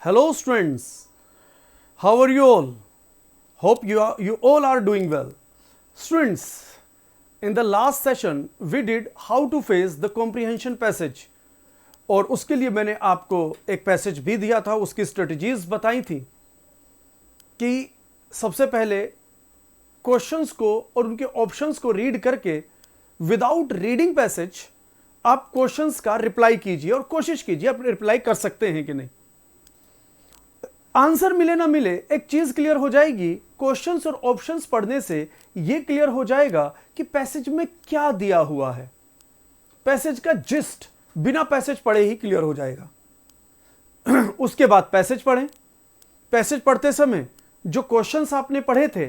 Hello students, how are you all? Hope you all are doing well. Students, in the last session we did how to face the comprehension passage और उसके लिए मैंने आपको एक passage भी दिया था, उसकी स्ट्रेटजीज बताई थी कि सबसे पहले क्वेश्चंस को और उनके ऑप्शंस को रीड करके विदाउट रीडिंग पैसेज आप क्वेश्चंस का रिप्लाई कीजिए और कोशिश कीजिए आप रिप्लाई कर सकते हैं कि नहीं। आंसर मिले ना मिले एक चीज क्लियर हो जाएगी, क्वेश्चंस और ऑप्शंस पढ़ने से यह क्लियर हो जाएगा कि पैसेज में क्या दिया हुआ है। पैसेज का जिस्ट बिना पैसेज पढ़े ही क्लियर हो जाएगा। उसके बाद पैसेज पढ़ें। पैसेज पढ़ते समय जो क्वेश्चंस आपने पढ़े थे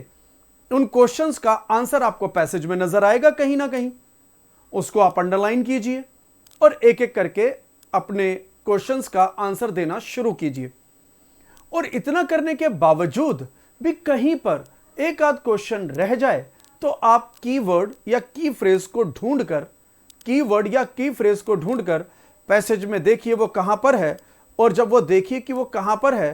उन क्वेश्चंस का आंसर आपको पैसेज में नजर आएगा कहीं ना कहीं, उसको आप अंडरलाइन कीजिए और एक एक करके अपने क्वेश्चंस का आंसर देना शुरू कीजिए। और इतना करने के बावजूद भी कहीं पर एक आध क्वेश्चन रह जाए तो आप कीवर्ड या की फ्रेज को ढूंढकर पैसेज में देखिए वो कहां पर है, और जब वो देखिए कि वो कहां पर है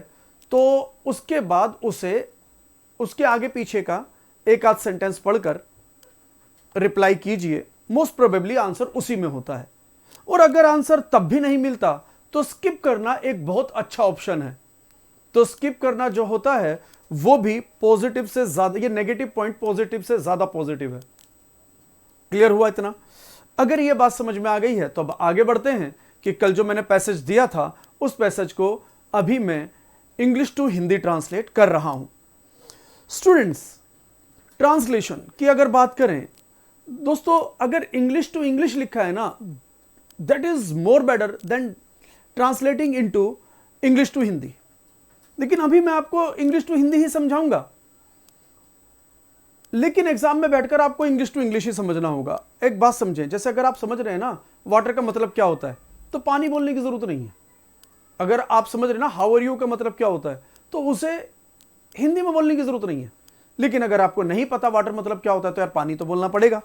तो उसके बाद उसके आगे पीछे का एक आध सेंटेंस पढ़कर रिप्लाई कीजिए। मोस्ट प्रोबेबली आंसर उसी में होता है। और अगर आंसर तब भी नहीं मिलता तो स्किप करना एक बहुत अच्छा ऑप्शन है। तो स्किप करना जो होता है वो भी पॉजिटिव से ज्यादा, ये नेगेटिव पॉइंट पॉजिटिव से ज्यादा पॉजिटिव है। क्लियर हुआ इतना? अगर ये बात समझ में आ गई है तो अब आगे बढ़ते हैं कि कल जो मैंने पैसेज दिया था उस पैसेज को अभी मैं इंग्लिश टू हिंदी ट्रांसलेट कर रहा हूं। स्टूडेंट्स, ट्रांसलेशन की अगर बात करें दोस्तों, अगर इंग्लिश टू इंग्लिश लिखा है ना, that is more better than translating into English to Hindi. लेकिन अभी मैं आपको इंग्लिश टू हिंदी ही समझाऊंगा, लेकिन एग्जाम में बैठकर आपको इंग्लिश टू इंग्लिश ही समझना होगा। एक बात समझें, जैसे अगर आप समझ रहे हैं ना वाटर का मतलब क्या होता है तो पानी बोलने की जरूरत नहीं है। अगर आप समझ रहे हैं ना हाउ आर यू का मतलब क्या होता है तो उसे हिंदी में बोलने की जरूरत नहीं है। लेकिन अगर आपको नहीं पता वाटर मतलब क्या होता है तो यार पानी तो बोलना पड़ेगा।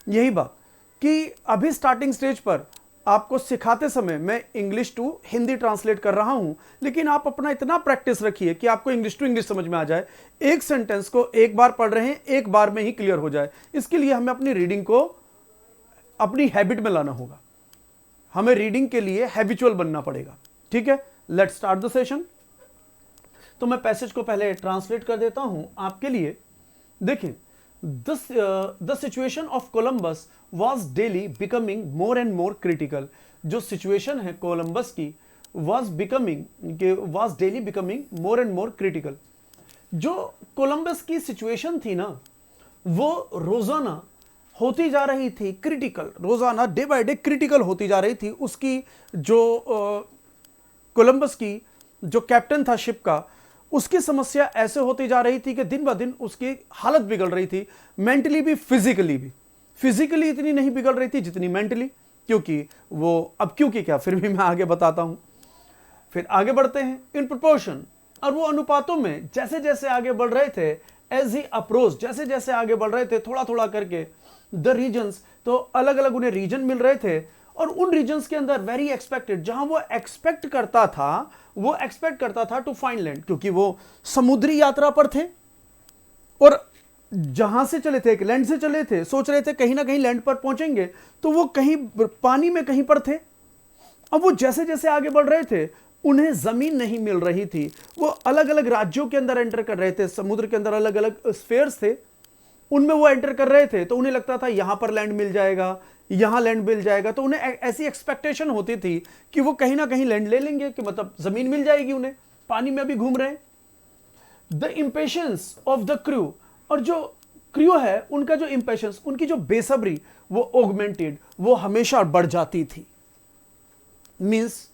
यही बात कि अभी स्टार्टिंग स्टेज पर आपको सिखाते समय मैं इंग्लिश टू हिंदी ट्रांसलेट कर रहा हूं, लेकिन आप अपना इतना प्रैक्टिस रखिए कि आपको इंग्लिश टू इंग्लिश समझ में आ जाए। एक सेंटेंस को एक बार पढ़ रहे हैं, एक बार में ही क्लियर हो जाए। इसके लिए हमें अपनी रीडिंग को अपनी हैबिट में लाना होगा। हमें रीडिंग के लिए हैबिचुअल बनना पड़ेगा। ठीक है, लेट्स स्टार्ट द सेशन। तो मैं पैसेज को पहले ट्रांसलेट कर देता हूं आपके लिए। देखें, the situation of Columbus was daily becoming more and more critical। जो सिचुएशन है कोलंबस की was daily becoming more and more critical। जो कोलंबस की सिचुएशन थी ना वो रोजाना होती जा रही थी क्रिटिकल, रोजाना डे बाय डे क्रिटिकल होती जा रही थी। उसकी जो कोलंबस की जो कैप्टन था शिप का, उसकी समस्या ऐसे होती जा रही थी कि दिन ब दिन उसकी हालत बिगड़ रही थी, मेंटली भी फिजिकली भी। फिजिकली इतनी नहीं बिगड़ रही थी जितनी मेंटली, क्योंकि क्या फिर भी मैं आगे बताता हूं। फिर आगे बढ़ते हैं। इन प्रोपोर्शन, और वो अनुपातों में जैसे जैसे आगे बढ़ रहे थे, एज ही अप्रोच, जैसे जैसे आगे बढ़ रहे थे थोड़ा थोड़ा करके, द रीजन्स, तो अलग अलग उन्हें रीजन मिल रहे थे। और उन रीजन्स के अंदर वेरी एक्सपेक्टेड, जहां वो एक्सपेक्ट करता था टू फाइंड लैंड, क्योंकि वो समुद्री यात्रा पर थे और जहां से चले थे, एक लैंड से चले थे, सोच रहे थे कहीं ना कहीं लैंड पर पहुंचेंगे, तो वो कहीं पानी में कहीं पर थे। अब वो जैसे जैसे आगे बढ़ रहे थे उन्हें जमीन नहीं मिल रही थी। वो अलग अलग राज्यों के अंदर एंटर कर रहे थे, समुद्र के अंदर अलग अलग स्फेयर्स थे, उनमें वो एंटर कर रहे थे। तो उन्हें लगता था यहां पर लैंड मिल जाएगा, यहां लैंड मिल जाएगा। तो उन्हें ऐसी एक्सपेक्टेशन होती थी कि वो कहीं ना कहीं लैंड ले लेंगे, कि मतलब जमीन मिल जाएगी उन्हें, पानी में अभी घूम रहे हैं। द इंपेशंस ऑफ द क्रू, और जो क्रू है उनका जो इंपेशंस, उनकी जो बेसब्री, वो ऑगमेंटेड, वो हमेशा बढ़ जाती थी। मींस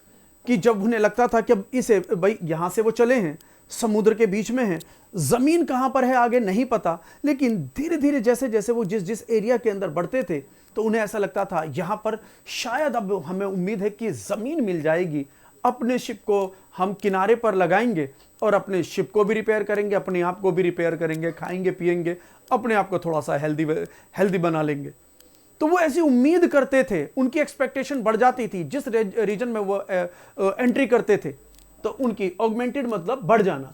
कि जब उन्हें लगता था कि अब इसे भाई यहां से वो चले हैं, समुद्र के बीच में हैं, जमीन कहां पर है आगे नहीं पता, लेकिन धीरे धीरे जैसे जैसे वो जिस एरिया के अंदर बढ़ते थे तो उन्हें ऐसा लगता था यहां पर शायद अब हमें उम्मीद है कि जमीन मिल जाएगी। अपने शिप को हम किनारे पर लगाएंगे और अपने शिप को भी रिपेयर करेंगे, अपने आप को भी रिपेयर करेंगे, खाएंगे पिएंगे, अपने आप को थोड़ा सा हेल्दी बना लेंगे। तो वो ऐसी उम्मीद करते थे, उनकी एक्सपेक्टेशन बढ़ जाती थी जिस रीजन में वो एंट्री करते थे। तो उनकी ऑगमेंटेड मतलब बढ़ जाना,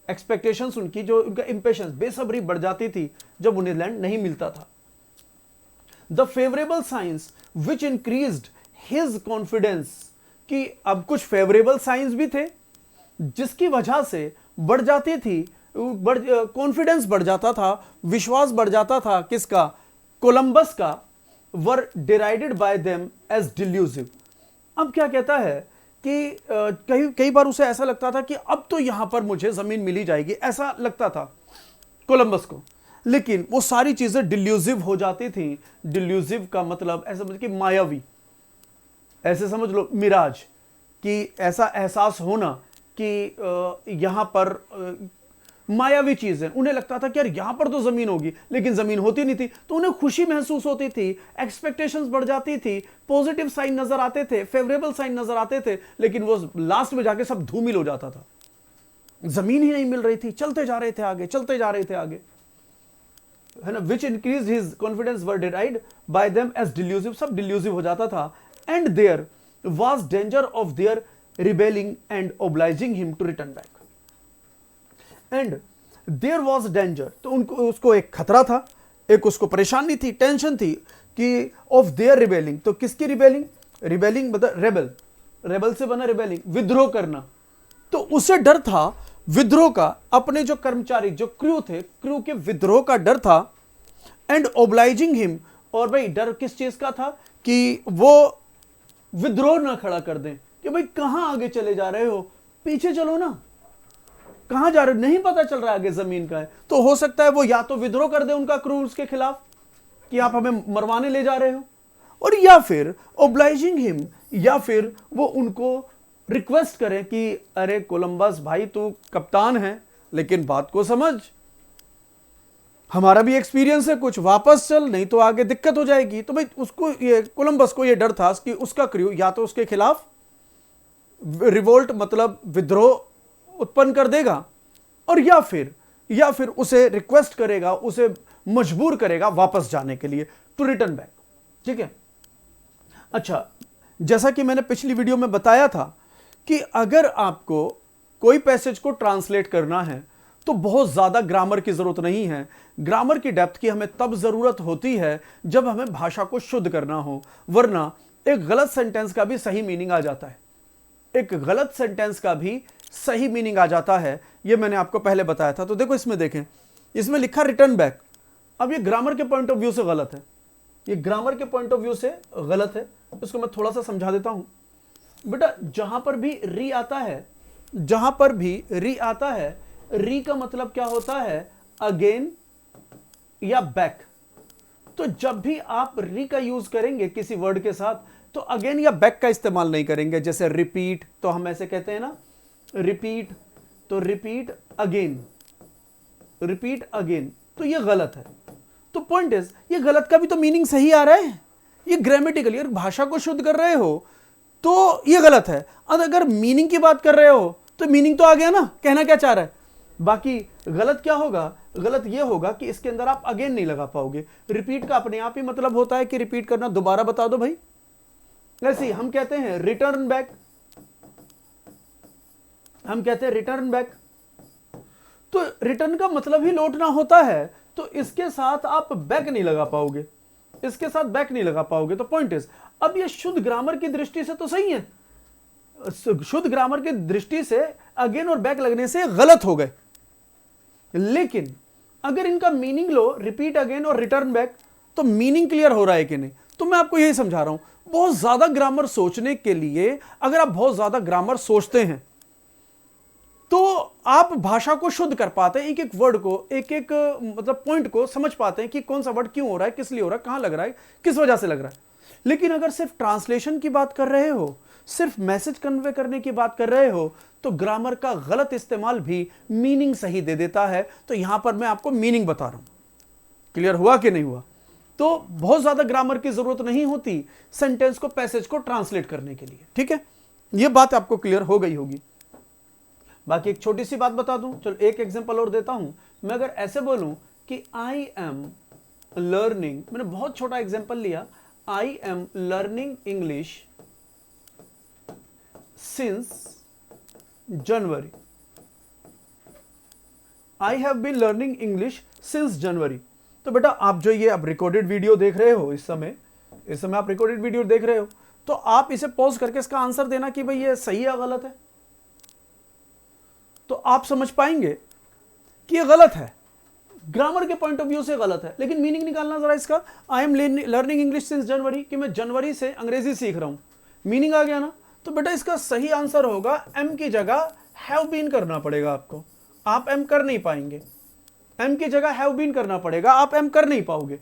एक्सपेक्टेशंस उनकी, जो उनका इंपेशंस, बेसब्री बढ़ जाती थी जब उन्हें लैंड नहीं मिलता था। The favourable science which increased his confidence, कि अब कुछ फेवरेबल साइंस भी थे जिसकी वजह से बढ़ जाती थी, कॉन्फिडेंस बढ़ जाता था, विश्वास बढ़ जाता था किसका, कोलंबस का, वर डिराइडेड बाय देम एज डिल्यूसिव। अब क्या कहता है कि कई बार उसे ऐसा लगता था कि अब तो यहां पर मुझे जमीन मिली जाएगी, ऐसा लगता था कोलंबस को, लेकिन वो सारी चीजें डिल्यूसिव हो जाती थी। डिल्यूसिव का मतलब ऐसा समझ कि मायावी, ऐसे समझ लो मिराज, कि ऐसा एहसास होना कि यहां पर मायावी चीज है। उन्हें लगता था कि यार यहां पर तो जमीन होगी, लेकिन जमीन होती नहीं थी, तो उन्हें खुशी महसूस होती थी, एक्सपेक्टेशंस बढ़ जाती थी, पॉजिटिव साइन नजर आते थे, फेवरेबल साइन नजर आते थे, लेकिन वो लास्ट में जाके सब धूमिल हो जाता था, जमीन ही नहीं मिल रही थी, चलते जा रहे थे आगे, चलते जा रहे थे आगे, है ना। Which increase his confidence were derided by them as delusive, सब डिल्यूसिव हो जाता था। And there was danger of their rebelling and obliging him to return back. And there was danger, तो उनको, उसको एक खतरा था, एक उसको परेशानी थी, टेंशन थी कि ऑफ देयर रिबेलिंग, तो किसकी रिबेलिंग, रिबेलिंग मतलब रेबल, रेबल से बना रिबेलिंग, विद्रोह करना, तो उसे डर था विद्रोह का, अपने जो कर्मचारी, जो क्रू थे, क्रू के विद्रोह का डर था। एंड ओब्लाइजिंग हिम, और भाई डर किस चीज का था, कि वो विद्रोह ना खड़ा कर दें, कि भाई कहां आगे चले जा रहे हो, पीछे चलो ना, कहां जा रहे हो, नहीं पता चल रहा है आगे जमीन का है। तो हो सकता है वो या तो विद्रोह कर दे उनका क्रू उसके खिलाफ कि आप हमें मरवाने ले जा रहे हो, और या फिर ओब्लाइजिंग हिम, या फिर वो उनको रिक्वेस्ट करें कि अरे कोलंबस भाई तू कप्तान है, लेकिन बात को समझ, हमारा भी एक्सपीरियंस है कुछ, वापस चल, नहीं तो आगे दिक्कत हो जाएगी। तो भाई उसको, ये कोलंबस को ये डर था कि उसका क्रू या तो उसके खिलाफ रिवोल्ट मतलब विद्रोह उत्पन्न कर देगा, और या फिर उसे रिक्वेस्ट करेगा, उसे मजबूर करेगा वापस जाने के लिए, टू रिटर्न बैक। ठीक है। अच्छा, जैसा कि मैंने पिछली वीडियो में बताया था कि अगर आपको कोई पैसेज को ट्रांसलेट करना है तो बहुत ज्यादा ग्रामर की जरूरत नहीं है। ग्रामर की डेप्थ की हमें तब जरूरत होती है जब हमें भाषा को शुद्ध करना हो, वरना एक गलत सेंटेंस का भी सही मीनिंग आ जाता है, एक गलत सेंटेंस का भी सही मीनिंग आ जाता है। ये मैंने आपको पहले बताया था। तो देखो इसमें देखें, इसमें लिखा रिटर्न बैक। अब ये ग्रामर के पॉइंट ऑफ व्यू से गलत है, ये ग्रामर के पॉइंट ऑफ व्यू से गलत है। इसको मैं थोड़ा सा समझा देता हूं। बेटा जहां पर भी री आता है, जहां पर भी री आता है, री का मतलब क्या होता है, अगेन या बैक। तो जब भी आप री का यूज करेंगे किसी वर्ड के साथ, तो अगेन या बैक का इस्तेमाल नहीं करेंगे। जैसे रिपीट, तो हम ऐसे कहते हैं ना, रिपीट, तो रिपीट अगेन, रिपीट अगेन, तो ये गलत है। तो पॉइंट इज, ये गलत का भी तो मीनिंग सही आ रहा है, ये ग्रामेटिकली, अगर भाषा को शुद्ध कर रहे हो तो ये गलत है। अगर मीनिंग की बात कर रहे हो तो मीनिंग तो आ गया ना, कहना क्या चाह रहा है। बाकी गलत क्या होगा, गलत ये होगा कि इसके अंदर आप अगेन नहीं लगा पाओगे। रिपीट का अपने आप ही मतलब होता है कि रिपीट करना, दोबारा बता दो भाई। ऐसे ही हम कहते हैं रिटर्न बैक, हम कहते हैं रिटर्न बैक, तो रिटर्न का मतलब ही लौटना होता है, तो इसके साथ आप बैक नहीं लगा पाओगे, इसके साथ बैक नहीं लगा पाओगे। तो पॉइंट इज, अब ये शुद्ध ग्रामर की दृष्टि से तो सही है, शुद्ध ग्रामर की दृष्टि से अगेन और बैक लगने से गलत हो गए, लेकिन अगर इनका मीनिंग लो, रिपीट अगेन और रिटर्न बैक, तो मीनिंग क्लियर हो रहा है कि नहीं। तो मैं आपको यही समझा रहा हूं, बहुत ज्यादा ग्रामर सोचने के लिए, अगर आप बहुत ज्यादा ग्रामर सोचते हैं तो आप भाषा को शुद्ध कर पाते हैं, एक एक वर्ड को, एक एक मतलब पॉइंट को समझ पाते हैं कि कौन सा वर्ड क्यों हो रहा है, किस लिए हो रहा है, कहां लग रहा है, किस वजह से लग रहा है। लेकिन अगर सिर्फ ट्रांसलेशन की बात कर रहे हो, सिर्फ मैसेज कन्वे करने की बात कर रहे हो, तो ग्रामर का गलत इस्तेमाल भी मीनिंग सही दे देता है। तो यहां पर मैं आपको मीनिंग बता रहा हूं, क्लियर हुआ कि नहीं हुआ। तो बहुत ज्यादा ग्रामर की जरूरत नहीं होती सेंटेंस को, पैसेज को ट्रांसलेट करने के लिए। ठीक है, यह बात आपको क्लियर हो गई होगी। बाकी एक छोटी सी बात बता दूं, चलो एक एग्जांपल और देता हूं। मैं अगर ऐसे बोलूं कि आई एम लर्निंग, मैंने बहुत छोटा एग्जांपल लिया, I am learning English since January. I have been learning English since January. तो बेटा आप जो ये अब रिकॉर्डेड वीडियो देख रहे हो, इस समय आप रिकॉर्डेड वीडियो देख रहे हो, तो आप इसे पॉज करके इसका आंसर देना कि भाई ये सही या गलत है। तो आप समझ पाएंगे कि ये गलत है, ग्रामर के पॉइंट ऑफ व्यू से गलत है, लेकिन मीनिंग निकालना जरा इसका। आई एम लर्निंग इंग्लिश सिंस जनवरी, कि मैं जनवरी से अंग्रेजी सीख रहा हूं, मीनिंग आ गया ना। तो बेटा इसका सही आंसर होगा एम की जगह हैव बीन करना पड़ेगा आपको। आप एम कर नहीं पाएंगे, एम की जगह हैव बीन करना पड़ेगा, आप एम कर नहीं पाओगे।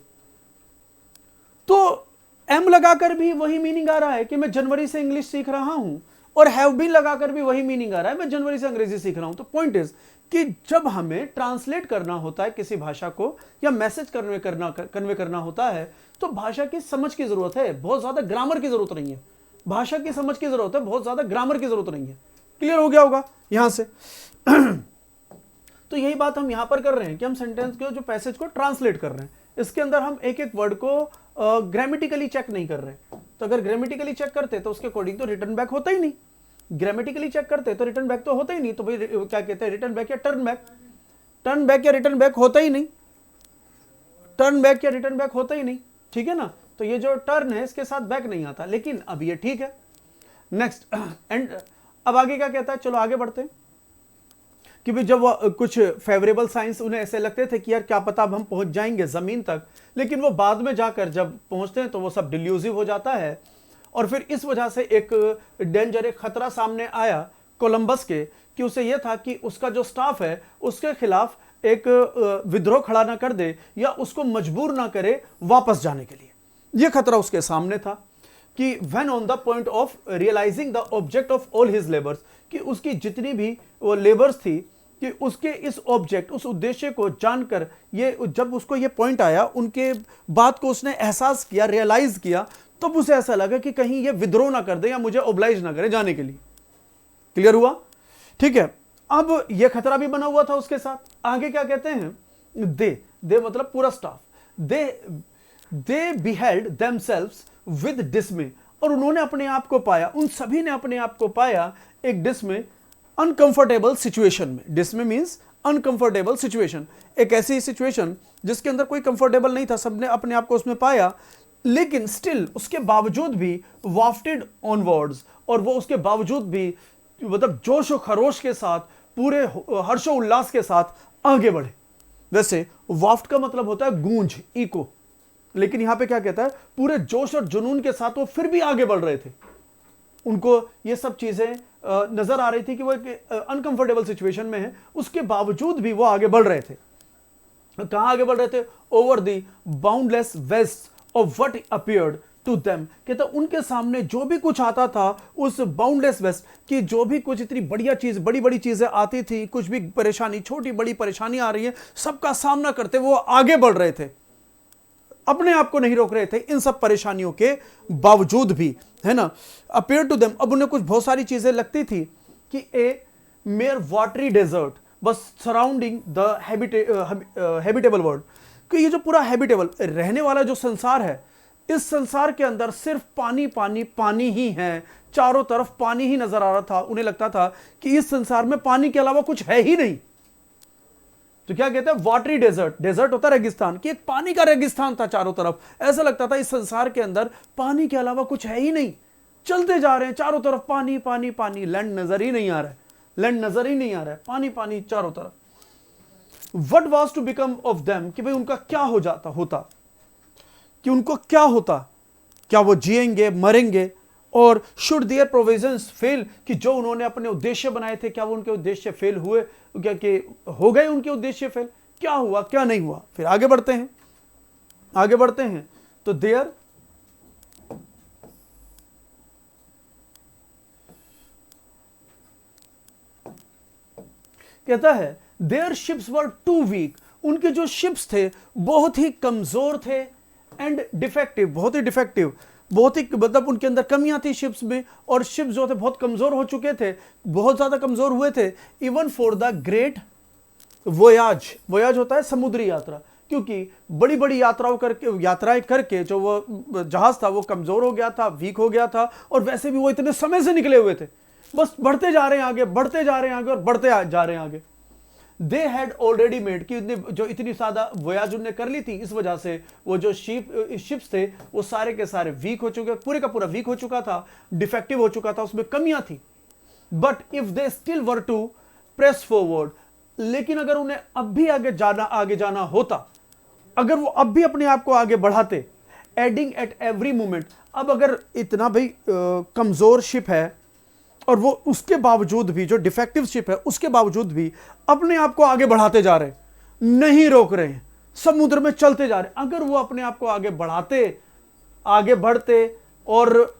तो एम लगाकर भी वही मीनिंग आ रहा है कि मैं जनवरी से इंग्लिश सीख रहा हूं, और हैव बीन लगाकर भी वही मीनिंग आ रहा है मैं जनवरी से अंग्रेजी सीख रहा हूं। तो पॉइंट इज कि जब हमें ट्रांसलेट करना होता है किसी भाषा को, या मैसेज कन्वे करना होता है, तो भाषा की समझ की जरूरत है, बहुत ज्यादा ग्रामर की जरूरत नहीं है। भाषा की समझ की जरूरत है, बहुत ज्यादा ग्रामर की जरूरत नहीं है। क्लियर हो गया होगा यहां से। तो यही बात हम यहां पर कर रहे हैं कि हम सेंटेंस के जो पैसेज को ट्रांसलेट कर रहे हैं, इसके अंदर हम एक एक वर्ड को ग्रामेटिकली चेक नहीं कर रहे। तो अगर ग्रामेटिकली चेक करते तो उसके अकॉर्डिंग तो रिटर्न बैक होता ही नहीं, ग्रामेटिकली चेक करते तो रिटर्न बैक तो होता ही नहीं। तो भाई क्या कहते हैं, रिटर्न बैक या टर्न बैक, टर्न बैक या रिटर्न बैक होता ही नहीं, टर्न बैक या रिटर्न बैक होता ही नहीं, ठीक है ना। तो ये जो टर्न है इसके साथ बैक नहीं आता, लेकिन अब ये ठीक है। नेक्स्ट एंड अब आगे क्या कहता है, चलो आगे बढ़ते हैं। कि भी जब वो कुछ फेवरेबल साइंस उन्हें ऐसे लगते थे कि यार क्या पता अब हम पहुंच जाएंगे जमीन तक, लेकिन वो बाद में जाकर जब पहुंचते हैं तो वो सब डिल्यूसिव हो जाता है। और फिर इस वजह से एक डेंजर, एक खतरा सामने आया कोलंबस के, कि उसे यह था कि उसका जो स्टाफ है उसके खिलाफ एक विद्रोह खड़ा ना कर दे, या उसको मजबूर ना करे वापस जाने के लिए। यह खतरा उसके सामने था कि when on the point of realising the object of all his labours, कि उसकी जितनी भी वो लेबर्स थी, कि उसके इस ऑब्जेक्ट, उस उद्देश्य को जानकर, ये जब उसको ये पॉइंट आया, उनके बात को उसने एहसास किया, रियलाइज किया, तब उसे ऐसा लगा कि कहीं ये विद्रोह ना कर दे या मुझे ओब्लाइज ना करे जाने के लिए। क्लियर हुआ, ठीक है। अब ये खतरा भी बना हुआ था उसके साथ। आगे क्या कहते हैं, दे मतलब पूरा staff, they beheld themselves with डिस्मे, और उन्होंने अपने आप को पाया, उन सभी ने अपने आप को पाया एक डिस्मे, अनकंफर्टेबल सिचुएशन में। डिस्मे मींस अनकंफर्टेबल सिचुएशन, एक ऐसी सिचुएशन जिसके अंदर कोई कंफर्टेबल नहीं था, सबने अपने आप को उसमें पाया। लेकिन स्टिल, उसके बावजूद भी वाफ्टेड ऑनवर्ड्स, और वो उसके बावजूद भी मतलब जोश और खरोश के साथ, पूरे हर्षोल्लास के साथ आगे बढ़े। वैसे वाफ्ट का मतलब होता है गूंज, इको, लेकिन यहां पे क्या कहता है, पूरे जोश और जुनून के साथ वो फिर भी आगे बढ़ रहे थे। उनको ये सब चीजें नजर आ रही थी कि वो एक अनकंफर्टेबल सिचुएशन में है, उसके बावजूद भी वो आगे बढ़ रहे थे। कहां आगे बढ़ रहे थे, over the boundless waste of what appeared to them. कहता उनके सामने जो भी कुछ आता था, उस बाउंडलेस वेस्ट की जो भी कुछ इतनी बढ़िया चीज, बड़ी बड़ी चीजें आती थी, कुछ भी परेशानी, छोटी बड़ी परेशानी आ रही है, सबका सामना करते वो आगे बढ़ रहे थे, अपने आप को नहीं रोक रहे थे इन सब परेशानियों के बावजूद भी, है ना। अपीयर टू देम, अब उन्हें कुछ बहुत सारी चीजें लगती थी कि ए मेयर वाटरी डेजर्ट बस सराउंडिंग द हैबिटेबल वर्ल्ड, कि ये जो पूरा हैबिटेबल रहने वाला जो संसार है, इस संसार के अंदर सिर्फ पानी पानी पानी ही है, चारों तरफ पानी ही नजर आ रहा था। उन्हें लगता था कि इस संसार में पानी के अलावा कुछ है ही नहीं। तो क्या कहते हैं, वाटरी डेजर्ट, डेजर्ट होता है रेगिस्तान, कि एक पानी का रेगिस्तान था चारों तरफ। ऐसा लगता था इस संसार के अंदर पानी के अलावा कुछ है ही नहीं, चलते जा रहे हैं चारों तरफ पानी पानी पानी, लैंड नजर ही नहीं आ रहा है, लैंड नजर ही नहीं आ रहा है, पानी पानी चारों तरफ। What was to become of them, कि भाई उनका क्या हो जाता होता, कि उनको क्या होता, क्या वो जिएंगे, मरेंगे, और शुड देयर प्रोविजंस फेल, कि जो उन्होंने अपने उद्देश्य बनाए थे, क्या वो उनके उद्देश्य फेल हुए, क्या कि हो गए उनके उद्देश्य फेल, क्या हुआ क्या नहीं हुआ। फिर आगे बढ़ते हैं, आगे बढ़ते हैं तो देयर कहता है their ships were too weak, उनके जो शिप्स थे बहुत ही कमजोर थे, एंड डिफेक्टिव, बहुत ही डिफेक्टिव, बहुत ही मतलब उनके अंदर कमियां थी शिप्स में, और शिप्स जो थे बहुत कमजोर हो चुके थे, बहुत ज्यादा कमजोर हुए थे। Even for the great voyage, voyage होता है समुद्री यात्रा, क्योंकि बड़ी बड़ी यात्राएं करके जो वो जहाज था वो कमजोर हो गया था, वीक हो गया था, और वैसे भी वो इतने समय से निकले हुए थे, बस बढ़ते जा रहे हैं आगे, बढ़ते जा रहे हैं आगे और बढ़ते जा रहे हैं आगे। दे हैड ऑलरेडी मेड, कि जो इतनी ज्यादा वोयाज उन्होंने कर ली थी, इस वजह से वो जो शिप्स थे वो सारे के सारे वीक हो चुके, पूरे का पूरा वीक हो चुका था, डिफेक्टिव हो चुका था, उसमें कमियां थी। But if they still were to press forward, लेकिन अगर उन्हें अब भी आगे जाना होता, अगर वो अब भी अपने आप को आगे बढ़ाते, एडिंग एट एवरी मोमेंट। अब अगर इतना भाई कमजोर शिप है और वो उसके बावजूद भी, जो डिफेक्टिव शिप है उसके बावजूद भी अपने आप को आगे बढ़ाते जा रहे हैं, नहीं रोक रहे हैं, समुद्र में चलते जा रहे हैं, अगर वो अपने आप को आगे बढ़ाते, आगे बढ़ते और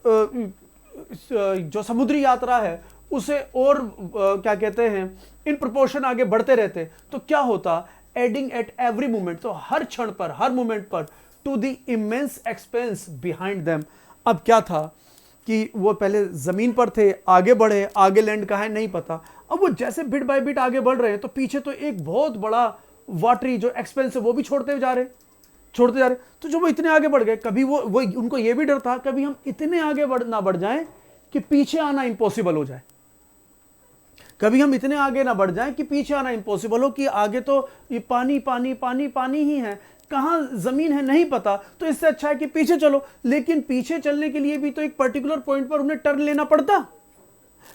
जो समुद्री यात्रा है उसे और क्या कहते हैं इन प्रोपोर्शन आगे बढ़ते रहते, तो क्या होता, एडिंग एट एवरी मोमेंट, तो हर क्षण पर, हर मोमेंट पर, to the immense expanse behind them. अब क्या था कि वो पहले जमीन पर थे, आगे बढ़े, आगे लैंड कहाँ है नहीं पता, अब वो जैसे बिट बाय बिट आगे बढ़ रहे हैं तो पीछे तो एक बहुत बड़ा वाटरी जो एक्सपेंस है वो भी छोड़ते जा रहे, तो जो वो इतने आगे बढ़ गए, कभी वो उनको ये भी डर था कभी हम इतने आगे ना बढ़ जाएं कि पीछे आना इम्पॉसिबल हो जाए, कभी हम इतने आगे ना बढ़ जाएं कि पीछे आना इम्पॉसिबल हो, कि आगे तो ये पानी पानी पानी पानी ही है, कहां जमीन है नहीं पता, तो इससे अच्छा है कि पीछे चलो। लेकिन पीछे चलने के लिए भी तो एक पर्टिकुलर पॉइंट पर उन्हें टर्न लेना पड़ता,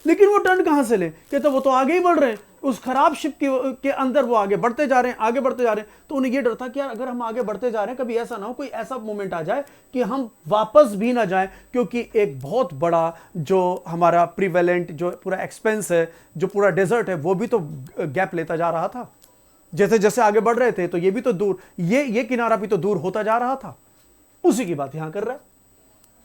लेकिन वो टर्न कहां से ले, कि तो वो तो आगे ही बढ़ रहे हैं, उस खराब शिप के अंदर वो आगे बढ़ते जा रहे हैं, आगे बढ़ते जा रहे हैं। तो उन्हें ये डर था कि यार अगर हम आगे बढ़ते जा रहे हैं, कभी ऐसा ना हो कोई ऐसा मोमेंट आ जाए कि हम वापस भी ना जाएं, क्योंकि एक बहुत बड़ा जो हमारा प्रिवेलेंट जो पूरा एक्सपेंस है, जो पूरा डेजर्ट है, वो भी तो गैप लेता जा रहा था, जैसे जैसे आगे बढ़ रहे थे तो ये भी तो दूर, ये किनारा भी तो दूर होता जा रहा था। उसी की बात यहां कर रहा है,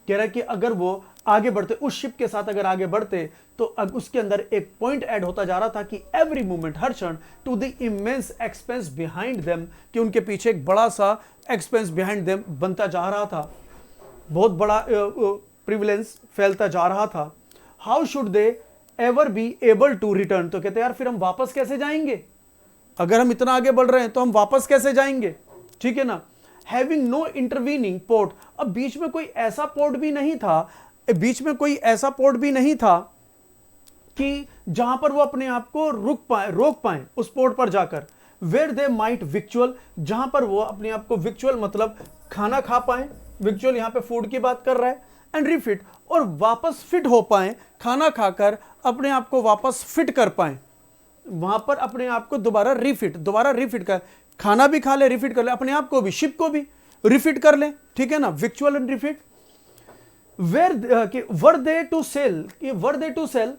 कह रहा है कि अगर वो आगे बढ़ते, उस शिप के साथ अगर आगे बढ़ते, तो अब उसके अंदर एक पॉइंट ऐड होता जा रहा था कि एवरी मोमेंट, हर क्षण, to the immense expanse behind them, कि उनके पीछे एक बड़ा सा एक्सपेंस बिहाइंड देम बनता जा रहा था, बहुत बड़ा प्रिविलेंस फैलता जा रहा था। How should they ever be able to return, तो कहते यार फिर हम वापस कैसे जाएंगे, अगर हम इतना आगे बढ़ रहे हैं तो हम वापस कैसे जाएंगे, ठीक है ना। हैविंग नो इंटरवीनिंग पोर्ट, अब बीच में कोई ऐसा पोर्ट भी नहीं था, कि जहां पर वो अपने आप को रोक पाए उस पोर्ट पर जाकर। वेयर दे माइट विक्चुअल, जहां पर वो अपने आप को विक्चुअल मतलब खाना खा पाए, विक्चुअल यहां पे फूड की बात कर रहा है, एंड रिफिट, और वापस फिट हो पाए, खाना खाकर अपने आप को वापस फिट कर पाए, वहां पर अपने आप को दोबारा रिफिट कर, खाना भी खा ले, रिफिट कर ले, अपने आप को भी, शिप को भी रिफिट कर ले, ठीक है ना, victual and refit. Were they to sail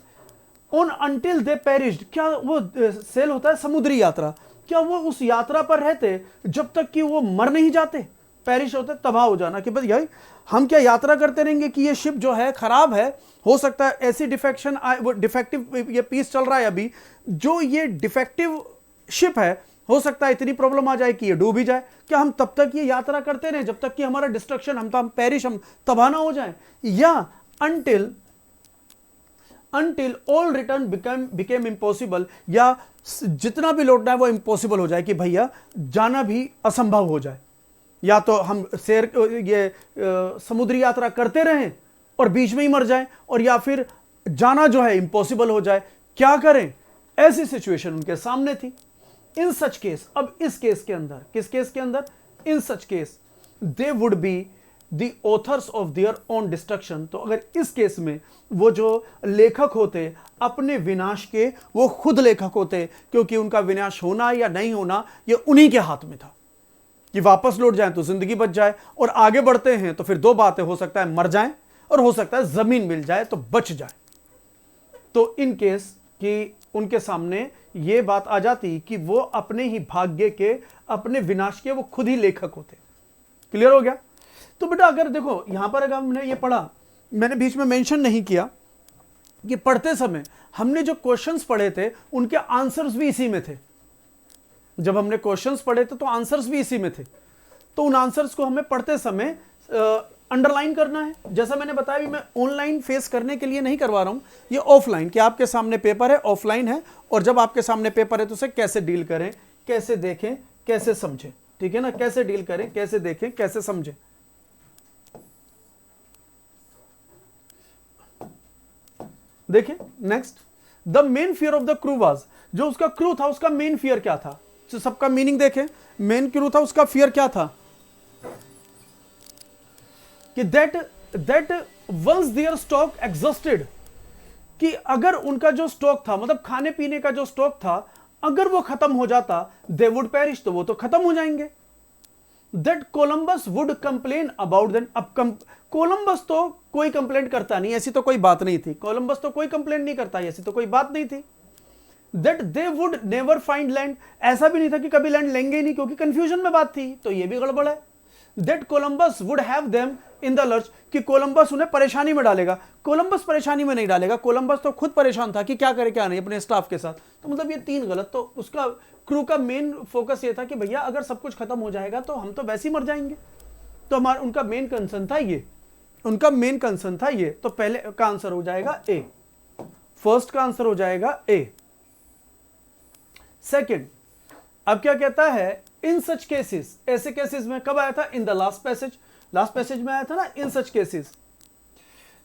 on until they perished, क्या वो सेल होता है समुद्री यात्रा, क्या वो उस यात्रा पर रहते जब तक कि वो मर नहीं जाते, पेरिश होता है तबाह हो जाना, कि भाई हम क्या यात्रा करते रहेंगे कि ये शिप जो है खराब है, हो सकता है ऐसी डिफेक्टिव ये पीस चल रहा है अभी, जो ये डिफेक्टिव शिप है, हो सकता है इतनी प्रॉब्लम आ जाए कि ये डूब ही जाए, क्या हम तब तक ये यात्रा करते रहे जब तक कि हमारा डिस्ट्रक्शन, हम पेरिश, हम तबाह ना हो जाए, या until all return became impossible, या जितना भी लौटना है वो इम्पॉसिबल हो जाए, कि भैया जाना भी असंभव हो जाए, या तो हम समुद्री यात्रा करते रहें और बीच में ही मर जाएं, और या फिर जाना जो है इम्पॉसिबल हो जाए, क्या करें, ऐसी सिचुएशन उनके सामने थी। इन सच केस, अब इस केस के अंदर, किस केस के अंदर, in such case they would be the authors of their own destruction, तो अगर इस केस में वो जो लेखक होते अपने विनाश के, वो खुद लेखक होते, क्योंकि उनका विनाश होना या नहीं होना ये उन्हीं के हाथ में था, कि वापस लौट जाएं तो जिंदगी बच जाए, और आगे बढ़ते हैं तो फिर दो बातें, हो सकता है मर जाएं और हो सकता है जमीन मिल जाए तो बच जाए। तो इन केस कि उनके सामने ये बात आ जाती कि वो अपने ही भाग्य के, अपने विनाश के वो खुद ही लेखक होते। क्लियर हो गया। तो बेटा अगर देखो यहां पर अगर हमने ये पढ़ा, मैंने बीच में मेंशन नहीं किया कि पढ़ते समय हमने जो क्वेश्चंस पढ़े थे उनके आंसर्स भी इसी में थे। जब हमने क्वेश्चंस पढ़े थे तो आंसर्स भी इसी में थे, तो उन आंसर्स को हमें पढ़ते समय अंडरलाइन करना है। जैसा मैंने बताया भी, मैं ऑनलाइन फेस करने के लिए नहीं करवा रहा हूं, ये ऑफलाइन, कि आपके सामने पेपर है, ऑफलाइन है, और जब आपके सामने पेपर है तो उसे कैसे डील करें, कैसे देखें, कैसे समझें, ठीक है ना, कैसे डील करें, कैसे देखें, कैसे समझें। देखिए next, the main fear of the crew was, जो उसका क्रू था उसका मेन फियर क्या था? तो सबका मीनिंग देखें, मेन क्रू था उसका फियर क्या था कि that once their stock exhausted, कि अगर उनका जो स्टॉक था मतलब खाने पीने का जो स्टॉक था अगर वो खत्म हो जाता, दे वुड पेरिश, तो वो तो खत्म हो जाएंगे। That Columbus would complain about then, अब कोलंबस तो कोई कंप्लेंट करता नहीं, ऐसी तो कोई बात नहीं थी, कोलंबस तो कोई कंप्लेंट नहीं करता, ऐसी तो कोई बात नहीं थी। That they would never find land, ऐसा भी नहीं था कि कभी लैंड लेंगे ही नहीं, क्योंकि कंफ्यूजन में बात थी, तो ये भी गड़बड़ है। That Columbus would have them in the lurch, कि कोलंबस उन्हें परेशानी में डालेगा। कोलंबस परेशानी में नहीं डालेगा, कोलंबस तो खुद परेशान था कि क्या करे क्या नहीं अपने स्टाफ के साथ। तो मतलब ये तीन गलत। तो उसका क्रू का मेन फोकस ये था कि भैया अगर सब कुछ खत्म हो जाएगा तो हम तो वैसे ही मर जाएंगे। तो हमारा उनका मेन कंसर्न था ये, उनका मेन कंसर्न था ये। तो पहले का आंसर हो जाएगा ए, फर्स्ट का आंसर हो जाएगा ए। सेकंड, अब क्या कहता है, इन सच केसेस, ऐसे केसेस में कब आया था? In the last passage, last passage में आया था ना in such cases.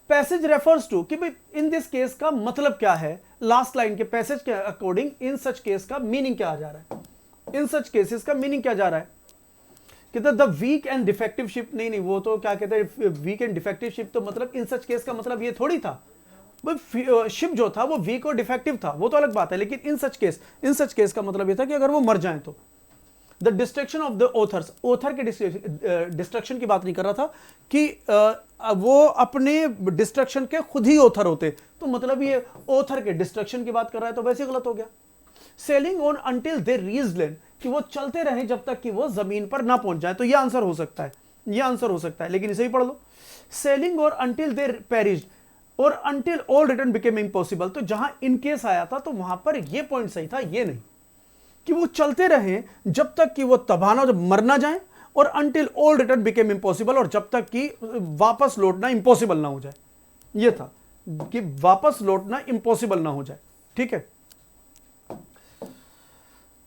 Passage refers to कि भाई इन दिस केस का मतलब क्या है, लास्ट लाइन के पैसेज के अकॉर्डिंग इन सच केस का मीनिंग क्या आ जा रहा है, इन सच केसेस का मीनिंग क्या जा रहा है? कहते the weak and defective ship, नहीं वो तो क्या कहते हैं वीक एंड डिफेक्टिव शिप, तो मतलब इन सच केस का मतलब ये थोड़ी था शिप जो था वो वीक और डिफेक्टिव था, वो तो अलग बात है। लेकिन इन सच केस का मतलब ये था कि अगर वो मर जाएं तो। The destruction of the author's, author के डिस्ट्रक्शन की बात नहीं कर रहा था कि वो अपने डिस्ट्रक्शन के खुद ही ऑथर होते, तो मतलब ये ऑथर के डिस्ट्रक्शन की बात कर रहा है, तो वैसे गलत हो गया। Selling on until they reach land, कि वो चलते रहे जब तक कि वो जमीन पर ना पहुंच जाए, तो ये आंसर हो सकता है, ये आंसर हो सकता है। लेकिन इसे ही पढ़ लो, सेलिंग और अंटिल दे पेरिश्ड और until all return became impossible, तो जहां इन केस आया था तो वहां पर ये पॉइंट सही था, ये नहीं कि वो चलते रहे जब तक कि वो तबाह ना, जब मर ना जाए, और until all return became impossible, और जब तक कि वापस लौटना इम्पॉसिबल ना हो जाए, ये था कि वापस लौटना इम्पॉसिबल ना हो जाए। ठीक है,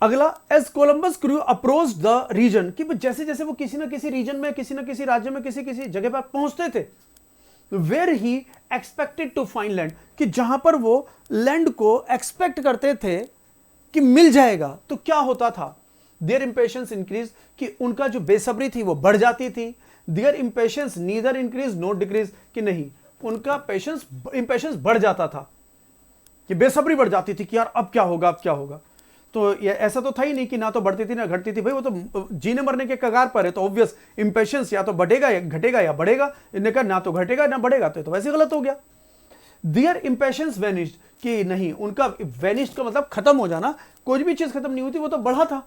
अगला, as Columbus crew approach the region, कि जैसे जैसे वो किसी ना किसी रीजन में, किसी ना किसी राज्य में, किसी किसी जगह पर पहुंचते थे, where he expected to find land, कि जहां पर वो लैंड को एक्सपेक्ट करते थे कि मिल जाएगा, तो क्या होता था? देयर इंपेशंस इंक्रीज, कि उनका जो बेसब्री थी वो बढ़ जाती थी। Their impatience neither increase not decrease, कि नहीं उनका इंपेशंस बढ़ जाता था, कि बेसब्री बढ़ जाती थी कि यार अब क्या होगा, अब क्या होगा। तो ये ऐसा तो था ही नहीं कि ना तो बढ़ती थी ना घटती थी, भाई वो तो जीने मरने के कगार पर है, तो ऑब्वियस इंपेशंस या तो बढ़ेगा या घटेगा या बढ़ेगा। इन्हें कहा ना तो घटेगा ना बढ़ेगा, तो वैसे गलत हो गया। देयर इंपेशंस वेनिश्ड, कि नहीं उनका वेनिश्ड का मतलब खत्म हो जाना, कोई भी चीज खत्म नहीं होती, वो तो बढ़ा था,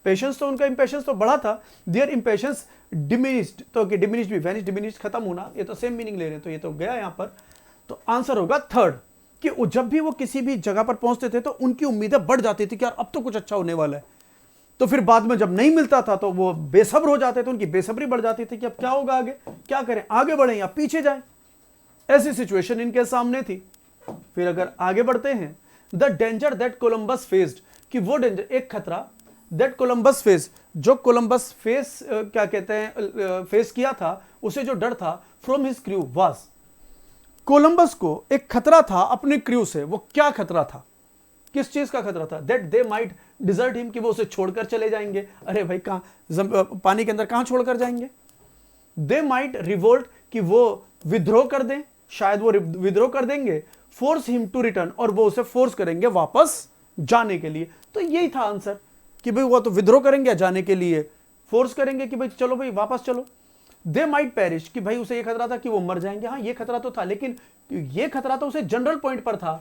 पेशेंस तो उनका इंपेशंस तो बढ़ा था। देयर इंपेशंस डिमिनिश्ड, तो कि डिमिनिश्ड भी, वेनिश्ड डिमिनिश्ड खत्म होना, ये तो सेम मीनिंग ले रहे हैं, तो ये तो गया यहां पर। तो आंसर होगा थर्ड, कि जब भी वो किसी भी जगह पर पहुंचते थे तो उनकी उम्मीदें बढ़ जाती थी कि यार अब तो कुछ अच्छा होने वाला है, तो फिर बाद में जब नहीं मिलता था तो वो बेसब्र हो जाते थे, उनकी बेसब्री बढ़ जाती थी कि अब क्या होगा आगे, क्या करें, आगे बढ़े या पीछे जाएं। ऐसी सिचुएशन इनके सामने थी। फिर अगर आगे बढ़ते हैं, the danger that Columbus faced, कि वो डेंजर, एक खतरा दैट कोलंबस फेस, जो कोलंबस फेस क्या कहते हैं फेस किया था, उसे जो डर था, from his crew was, Columbus को एक खतरा था अपने क्रू से। वो क्या खतरा था, किस चीज का खतरा था? That they might desert him, कि वो उसे छोड़कर चले जाएंगे। अरे भाई कहां पानी के अंदर कहां छोड़कर जाएंगे? दे माइट रिवोल्ट, कि वो विद्रोह कर दें, शायद वो विद्रोह कर देंगे। फोर्स हिम टू रिटर्न, और वो उसे फोर्स करेंगे वापस जाने के लिए। तो यही था आंसर, कि भाई वो तो विद्रोह करेंगे, जाने के लिए फोर्स करेंगे कि भाई चलो भाई वापस चलो। दे माइट पेरिश, कि भाई उसे ये खतरा था कि वो मर जाएंगे, हाँ ये खतरा तो था, लेकिन ये खतरा तो उसे जनरल पॉइंट पर था,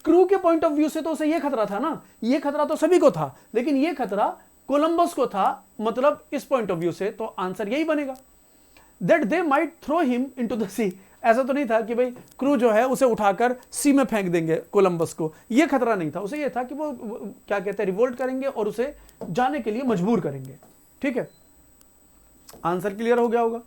क्रू के पॉइंट ऑफ व्यू से तो उसे ये खतरा था ना, ये खतरा तो सभी को था, लेकिन ये खतरा कोलंबस को था, मतलब इस पॉइंट ऑफ व्यू से, तो आंसर यही बनेगा। That they might throw him into the sea, ऐसा तो नहीं था कि भाई क्रू जो है उसे उठाकर सी में फेंक देंगे कोलंबस को, ये खतरा नहीं था, उसे ये था कि वो क्या कहते हैं रिवोल्ट करेंगे और उसे जाने के लिए मजबूर करेंगे। ठीक है, आंसर क्लियर हो गया होगा।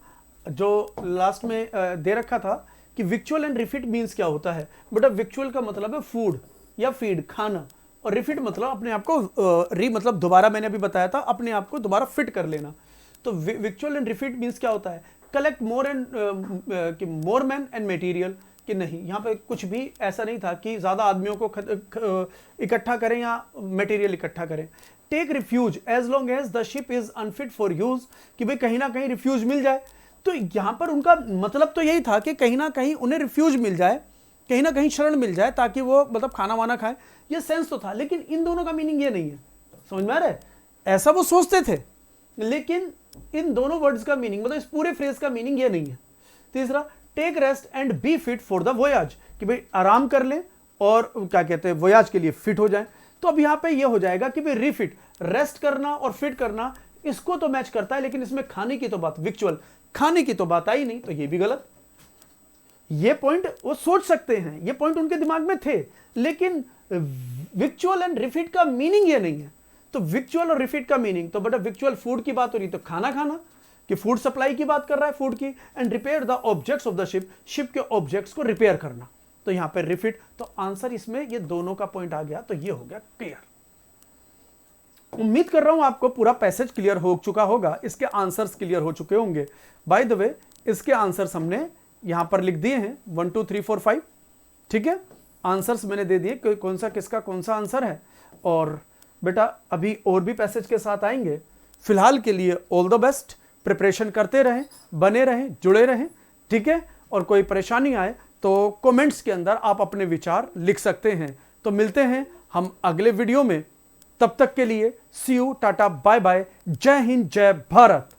जो लास्ट में दे रखा था कि विक्चुअल एंड रिफिट मींस क्या होता है, बेटा विक्चुअल का मतलब है फूड या फीड, खाना, और रिफिट मतलब अपने आप को मतलब दोबारा, मैंने अभी बताया था, अपने आप को दोबारा फिट कर लेना। तो विक्चुअल एंड रिफिट मींस क्या होता है? Collect more man and material, कि नहीं, यहाँ पे कुछ भी ऐसा नहीं था कि ज़्यादा आदमियों को इकट्ठा करें या मटेरियल इकट्ठा करें। Take refuge as long as the ship is unfit for use, कि भाई कहीं ना कहीं रिफ्यूज मिल जाए। तो यहाँ पर उनका मतलब तो यही था कि कहीं ना कहीं उन्हें रिफ्यूज मिल जाए, कहीं ना कहीं शरण मिल जाए, ताकि वो मतलब खाना वाना खाए। ये सेंस तो था, लेकिन इन दोनों का मीनिंग ये नहीं है। समझ में आ रहा है? ऐसा वो सोचते थे, लेकिन इन दोनों वर्ड्स का मीनिंग, मतलब इस पूरे फ्रेज का मीनिंग ये नहीं है। तीसरा, take rest and be fit for the voyage, कि भाई आराम कर लें और क्या कहते हैं वोयाज के लिए फिट हो जाए। तो अब यहां पे ये हो जाएगा कि भाई रिफिट, रेस्ट करना और फिट करना, इसको तो मैच करता है, लेकिन इसमें खाने की तो बात, विक्चुअल खाने की तो बात आई नहीं, तो ये भी गलत। ये पॉइंट वो सोच सकते हैं, ये पॉइंट उनके दिमाग में थे, लेकिन विक्चुअल एंड रिफिट का मीनिंग ये नहीं है। तो विक्चुअल और रिफिट का मीनिंग तो बेटा विक्चुअल फूड की बात हो रही, तो खाना खाना, कि फूड सप्लाई की बात कर रहा है फूड की, and repair the objects of the ship, ship के ऑब्जेक्ट्स को रिपेयर करना, तो यहां पर रिफिट। तो आंसर इसमें ये दोनों का पॉइंट आ गया, तो ये हो गया क्लियर। उम्मीद कर रहा हूं आपको पूरा पैसेज क्लियर हो चुका होगा, इसके आंसर्स क्लियर हो चुके होंगे। बाय द वे, इसके आंसर्स हमने यहां पर लिख दिए हैं 1 2 3 4 5, ठीक है। आंसर्स मैंने दे दिए कि कौन सा किसका कौन सा आंसर है। और बेटा अभी और भी पैसेज के साथ आएंगे। फिलहाल के लिए ऑल द बेस्ट, प्रिपरेशन करते रहें, बने रहें, जुड़े रहें, ठीक है। और कोई परेशानी आए तो कमेंट्स के अंदर आप अपने विचार लिख सकते हैं। तो मिलते हैं हम अगले वीडियो में, तब तक के लिए सी यू, टाटा, बाय बाय, जय हिंद, जय भारत।